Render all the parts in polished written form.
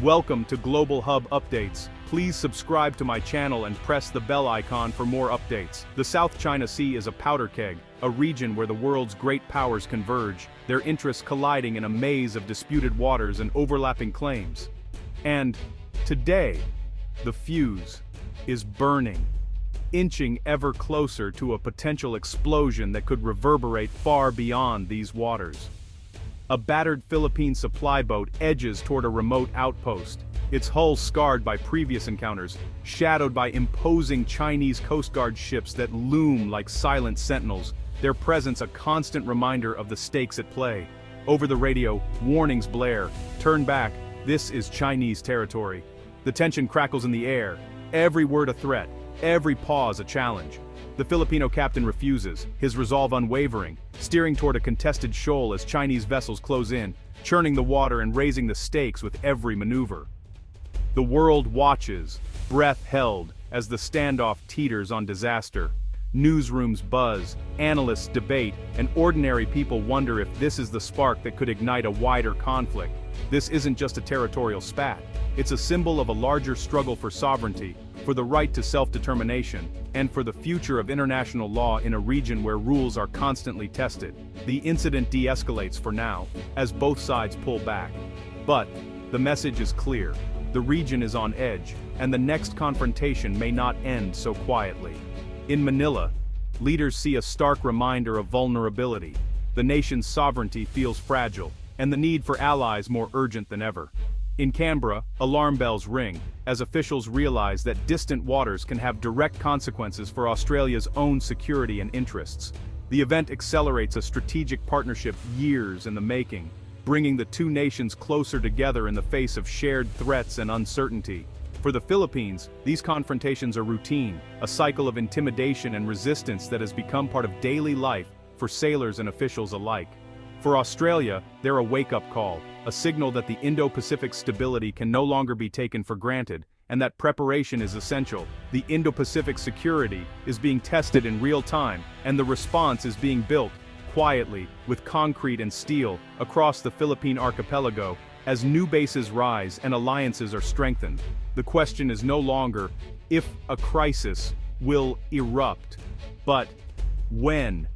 Welcome to Global Hub Updates. Please subscribe to my channel and press the bell icon for more updates. The South China Sea is a powder keg, a region where the world's great powers converge, their interests colliding in a maze of disputed waters and overlapping claims. And today, the fuse is burning, inching ever closer to a potential explosion that could reverberate far beyond these waters. A battered Philippine supply boat edges toward a remote outpost, its hull scarred by previous encounters, shadowed by imposing Chinese Coast Guard ships that loom like silent sentinels, their presence a constant reminder of the stakes at play. Over the radio, warnings blare, turn back, this is Chinese territory. The tension crackles in the air, every word a threat, every pause a challenge. The Filipino captain refuses, his resolve unwavering, steering toward a contested shoal as Chinese vessels close in, churning the water and raising the stakes with every maneuver. The world watches, breath held, as the standoff teeters on disaster. Newsrooms buzz, analysts debate, and ordinary people wonder if this is the spark that could ignite a wider conflict. This isn't just a territorial spat. It's a symbol of a larger struggle for sovereignty, for the right to self-determination, and for the future of international law in a region where rules are constantly tested. The incident de-escalates for now, as both sides pull back. But the message is clear. The region is on edge, and the next confrontation may not end so quietly. In Manila, leaders see a stark reminder of vulnerability. The nation's sovereignty feels fragile, and the need for allies more urgent than ever. In Canberra, alarm bells ring, as officials realize that distant waters can have direct consequences for Australia's own security and interests. The event accelerates a strategic partnership years in the making, bringing the two nations closer together in the face of shared threats and uncertainty. For the Philippines, these confrontations are routine, a cycle of intimidation and resistance that has become part of daily life for sailors and officials alike. For Australia, they're a wake-up call, a signal that the Indo-Pacific stability can no longer be taken for granted, and that preparation is essential. The Indo-Pacific security is being tested in real time, and the response is being built, quietly, with concrete and steel, across the Philippine archipelago, as new bases rise and alliances are strengthened. The question is no longer if a crisis will erupt, but when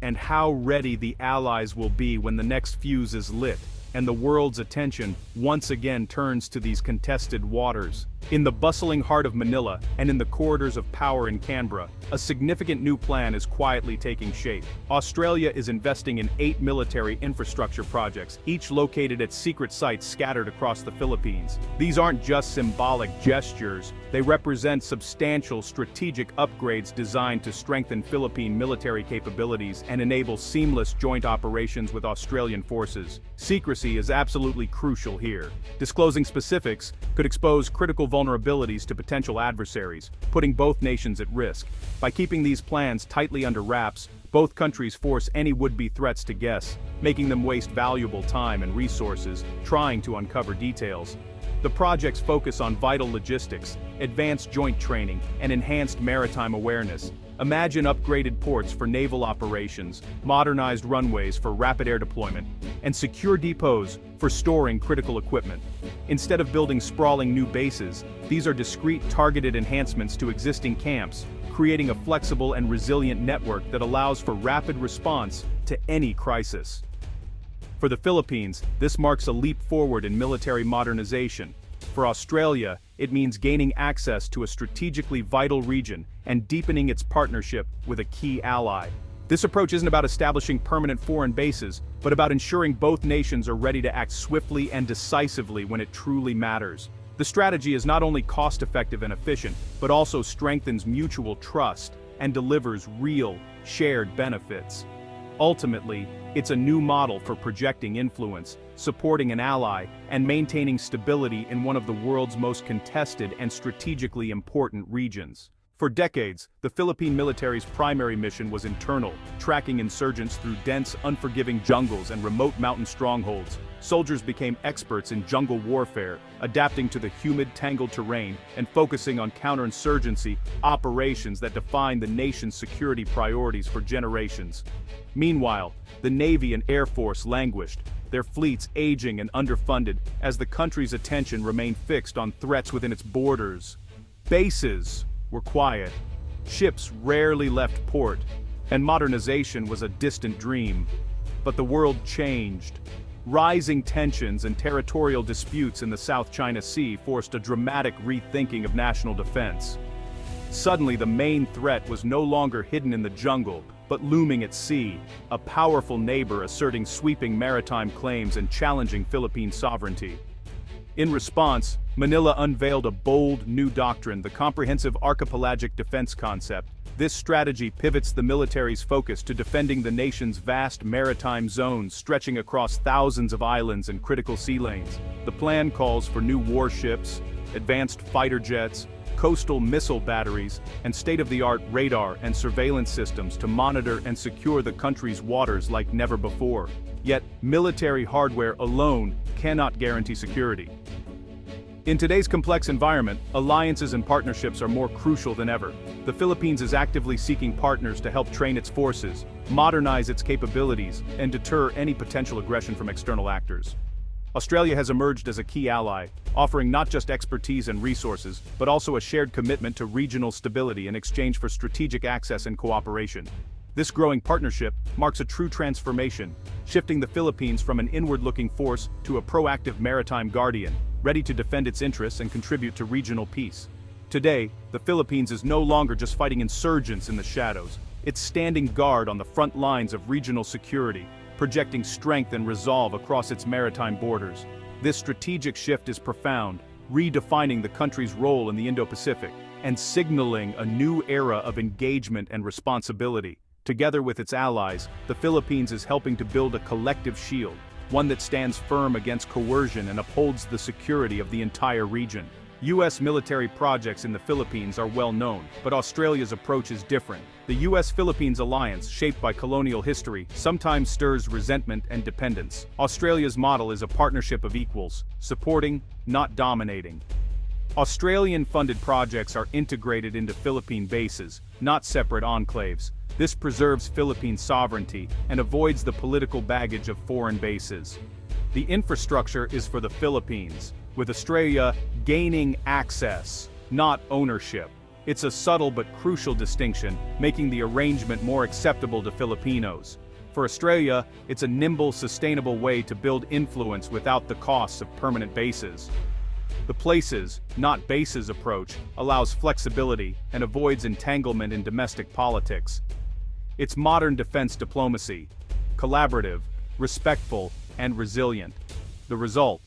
and how ready the allies will be when the next fuse is lit, and the world's attention once again turns to these contested waters. In the bustling heart of Manila and in the corridors of power in Canberra, a significant new plan is quietly taking shape. Australia is investing in 8 military infrastructure projects, each located at secret sites scattered across the Philippines. These aren't just symbolic gestures, they represent substantial strategic upgrades designed to strengthen Philippine military capabilities and enable seamless joint operations with Australian forces. Secrecy is absolutely crucial here. Disclosing specifics could expose critical vulnerabilities to potential adversaries, putting both nations at risk. By keeping these plans tightly under wraps, both countries force any would-be threats to guess, making them waste valuable time and resources trying to uncover details. The projects focus on vital logistics, advanced joint training, and enhanced maritime awareness. Imagine upgraded ports for naval operations, modernized runways for rapid air deployment, and secure depots for storing critical equipment. Instead of building sprawling new bases, these are discrete targeted enhancements to existing camps, creating a flexible and resilient network that allows for rapid response to any crisis. For the Philippines, this marks a leap forward in military modernization. For Australia, it means gaining access to a strategically vital region and deepening its partnership with a key ally. This approach isn't about establishing permanent foreign bases, but about ensuring both nations are ready to act swiftly and decisively when it truly matters. The strategy is not only cost-effective and efficient, but also strengthens mutual trust and delivers real, shared benefits. Ultimately, it's a new model for projecting influence, supporting an ally, and maintaining stability in one of the world's most contested and strategically important regions. For decades, the Philippine military's primary mission was internal, tracking insurgents through dense, unforgiving jungles and remote mountain strongholds. Soldiers became experts in jungle warfare, adapting to the humid, tangled terrain and focusing on counterinsurgency operations that defined the nation's security priorities for generations. Meanwhile, the Navy and Air Force languished, their fleets aging and underfunded as the country's attention remained fixed on threats within its borders. Bases were quiet, ships rarely left port, and modernization was a distant dream. But the world changed. Rising tensions and territorial disputes in the South China Sea forced a dramatic rethinking of national defense. Suddenly, the main threat was no longer hidden in the jungle, but looming at sea, a powerful neighbor asserting sweeping maritime claims and challenging Philippine sovereignty. In response, Manila unveiled a bold new doctrine, the Comprehensive Archipelagic Defense Concept. This strategy pivots the military's focus to defending the nation's vast maritime zones stretching across thousands of islands and critical sea lanes. The plan calls for new warships, advanced fighter jets, coastal missile batteries, and state-of-the-art radar and surveillance systems to monitor and secure the country's waters like never before. Yet, military hardware alone cannot guarantee security. In today's complex environment, alliances and partnerships are more crucial than ever. The Philippines is actively seeking partners to help train its forces, modernize its capabilities, and deter any potential aggression from external actors. Australia has emerged as a key ally, offering not just expertise and resources, but also a shared commitment to regional stability in exchange for strategic access and cooperation. This growing partnership marks a true transformation, shifting the Philippines from an inward-looking force to a proactive maritime guardian, ready to defend its interests and contribute to regional peace. Today, the Philippines is no longer just fighting insurgents in the shadows. It's standing guard on the front lines of regional security, projecting strength and resolve across its maritime borders. This strategic shift is profound, redefining the country's role in the Indo-Pacific, and signaling a new era of engagement and responsibility. Together with its allies, the Philippines is helping to build a collective shield, one that stands firm against coercion and upholds the security of the entire region. U.S. military projects in the Philippines are well known, but Australia's approach is different. The U.S.-Philippines alliance, shaped by colonial history, sometimes stirs resentment and dependence. Australia's model is a partnership of equals, supporting, not dominating. Australian-funded projects are integrated into Philippine bases, not separate enclaves. This preserves Philippine sovereignty and avoids the political baggage of foreign bases. The infrastructure is for the Philippines, with Australia gaining access, not ownership. It's a subtle but crucial distinction, making the arrangement more acceptable to Filipinos. For Australia, it's a nimble, sustainable way to build influence without the costs of permanent bases. The places, not bases approach allows flexibility and avoids entanglement in domestic politics. It's modern defense diplomacy, collaborative, respectful, and resilient. The result: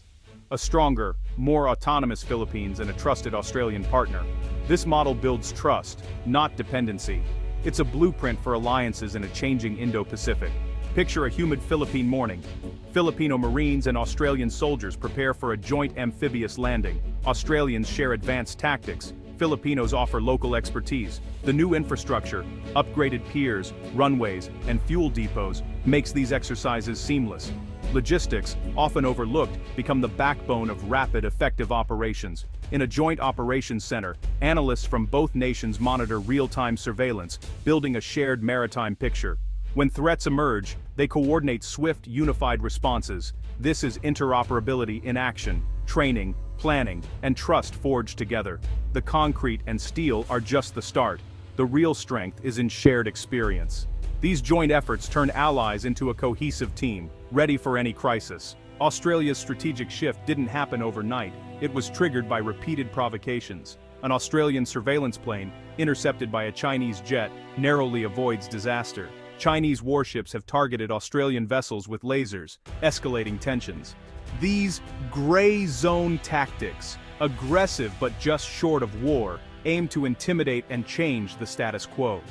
a stronger, more autonomous Philippines and a trusted Australian partner. This model builds trust, not dependency. It's a blueprint for alliances in a changing Indo-Pacific. Picture a humid Philippine morning. Filipino Marines and Australian soldiers prepare for a joint amphibious landing. Australians share advanced tactics. Filipinos offer local expertise. The new infrastructure, upgraded piers, runways, and fuel depots, makes these exercises seamless. Logistics, often overlooked, become the backbone of rapid, effective operations. In a joint operations center, analysts from both nations monitor real-time surveillance, building a shared maritime picture. When threats emerge, they coordinate swift, unified responses. This is interoperability in action: training, planning, and trust forged together. The concrete and steel are just the start. The real strength is in shared experience. These joint efforts turn allies into a cohesive team, ready for any crisis. Australia's strategic shift didn't happen overnight. It was triggered by repeated provocations. An Australian surveillance plane, intercepted by a Chinese jet, narrowly avoids disaster. Chinese warships have targeted Australian vessels with lasers, escalating tensions. These gray zone tactics, aggressive but just short of war, aim to intimidate and change the status quo.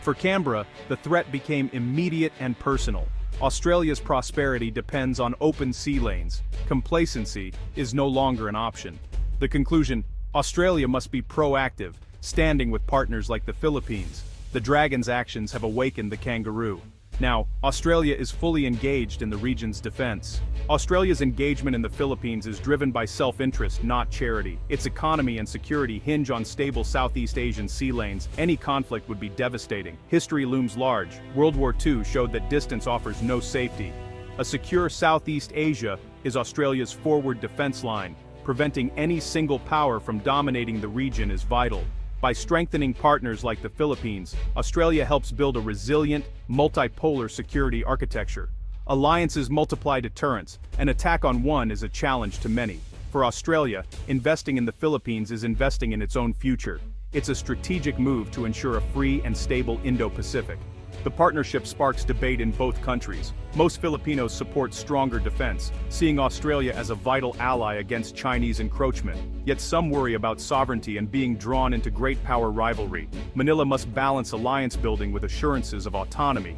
For Canberra, the threat became immediate and personal. Australia's prosperity depends on open sea lanes. Complacency is no longer an option. The conclusion: Australia must be proactive, standing with partners like the Philippines. The dragon's actions have awakened the kangaroo. Now, Australia is fully engaged in the region's defense. Australia's engagement in the Philippines is driven by self-interest, not charity. Its economy and security hinge on stable Southeast Asian sea lanes. Any conflict would be devastating. History looms large. World War II showed that distance offers no safety. A secure Southeast Asia is Australia's forward defense line. Preventing any single power from dominating the region is vital. By strengthening partners like the Philippines, Australia helps build a resilient, multipolar security architecture. Alliances multiply deterrence. An attack on one is a challenge to many. For Australia, investing in the Philippines is investing in its own future. It's a strategic move to ensure a free and stable Indo-Pacific. The partnership sparks debate in both countries. Most Filipinos support stronger defense, seeing Australia as a vital ally against Chinese encroachment. Yet some worry about sovereignty and being drawn into great power rivalry. Manila must balance alliance building with assurances of autonomy.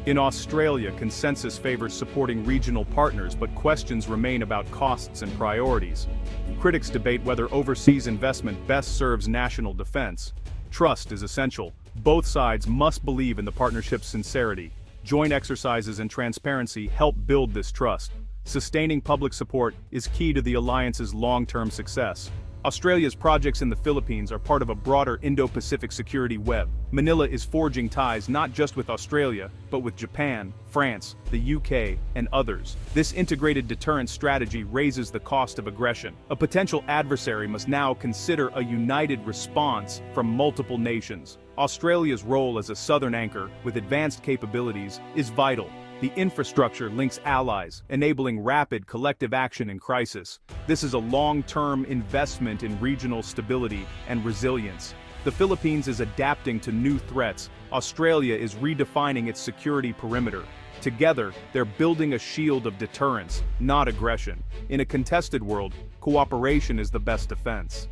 In Australia, consensus favors supporting regional partners, but questions remain about costs and priorities. Critics debate whether overseas investment best serves national defense. Trust is essential. Both sides must believe in the partnership's sincerity. Joint exercises and transparency help build this trust. Sustaining public support is key to the alliance's long-term success. Australia's projects in the Philippines are part of a broader Indo-Pacific security web. Manila is forging ties not just with Australia, but with Japan, France, the UK, and others. This integrated deterrence strategy raises the cost of aggression. A potential adversary must now consider a united response from multiple nations. Australia's role as a southern anchor, with advanced capabilities, is vital. The infrastructure links allies, enabling rapid collective action in crisis. This is a long-term investment in regional stability and resilience. The Philippines is adapting to new threats. Australia is redefining its security perimeter. Together, they're building a shield of deterrence, not aggression. In a contested world, cooperation is the best defense.